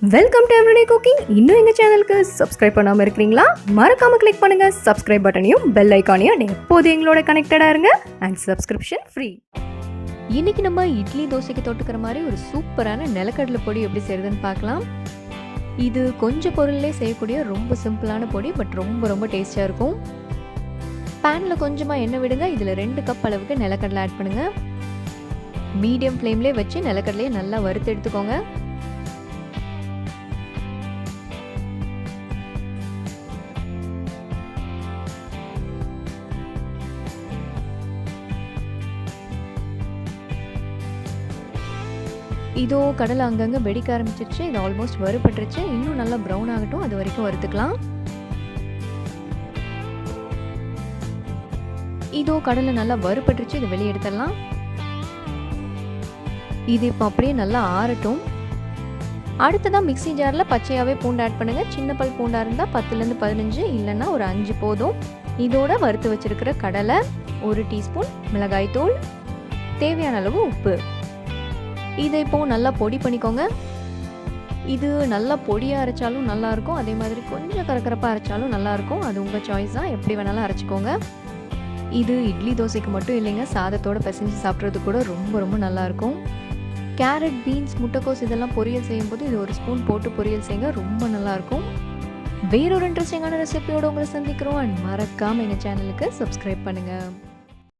Welcome to everyday cooking. இன்னும் எங்கள் சேனலுக்கு சப்ஸ்கிரைப் பண்ணாமல் இருக்கிறீங்களா? மறக்காமல் கிளிக் பண்ணுங்கள் சப்ஸ்கிரைப் பட்டனையும் பெல் ஐக்கானையும். எப்போது எங்களோட கனெக்டடாக இருங்க அண்ட் சப்ஸ்கிரிப்ஷன் ஃப்ரீ. இன்றைக்கி நம்ம இட்லி தோசைக்கு தொட்டுக்கிற மாதிரி ஒரு சூப்பரான நிலக்கடலை பொடி எப்படி செய்கிறதுன்னு பார்க்கலாம். இது கொஞ்சம் பொருள்லேயே செய்யக்கூடிய ரொம்ப சிம்பிளான பொடி, பட் ரொம்ப ரொம்ப டேஸ்ட்டாக இருக்கும். பேனில் கொஞ்சமாக எண்ணெய் விடுங்க. இதில் 2 கப் அளவுக்கு நிலக்கடலை ஆட் பண்ணுங்கள். மீடியம் ஃப்ளேம்லேயே வச்சு நிலக்கடலையை நல்லா வறுத்து எடுத்துக்கோங்க. இதோ கடலை அங்கங்கே வெடிக்க ஆரம்பிச்சிருச்சு. இது ஆல்மோஸ்ட் வறுபட்டுருச்சு. இன்னும் நல்லா ப்ரௌன் ஆகட்டும், அது வரைக்கும் வறுத்துக்கலாம். இதோ கடலை நல்லா வறுபட்டுருச்சு. இதை வெளியே எடுத்துடலாம். இது இப்போ அப்படியே நல்லா ஆறட்டும். அடுத்ததான் மிக்ஸி ஜாரில் பச்சையாகவே பூண்டு ஆட் பண்ணுங்கள். சின்ன பல் பூண்டாக இருந்தால் 10லேருந்து 15, இல்லைன்னா ஒரு 5 போதும். இதோட வறுத்து வச்சிருக்கிற கடலை, 1 டீஸ்பூன் மிளகாய் தூள், தேவையான அளவு உப்பு. இதை இப்போ நல்லா பொடி பண்ணிக்கோங்க. இது நல்லா பொடியாக அரைச்சாலும் நல்லாயிருக்கும், அதே மாதிரி கொஞ்சம் கரகரப்பாக அரைச்சாலும் நல்லாயிருக்கும். அது உங்கள் சாய்ஸ் தான், எப்படி வேணாலும் அரைச்சிக்கோங்க. இது இட்லி தோசைக்கு மட்டும் இல்லைங்க, சாதத்தோடு பிசைஞ்சு சாப்பிட்றது கூட ரொம்ப ரொம்ப நல்லாயிருக்கும். கேரட், பீன்ஸ், முட்டைக்கோஸ் இதெல்லாம் பொரியல் செய்யும்போது இது 1 ஸ்பூன் போட்டு பொரியல் செய்யுங்க, ரொம்ப நல்லாயிருக்கும். வேறொரு இன்ட்ரெஸ்டிங்கான ரெசிபியோடு உங்களை சந்திக்கிறோம். அண்ட் மறக்காமல் எங்கள் சேனலுக்கு சப்ஸ்கிரைப் பண்ணுங்கள்.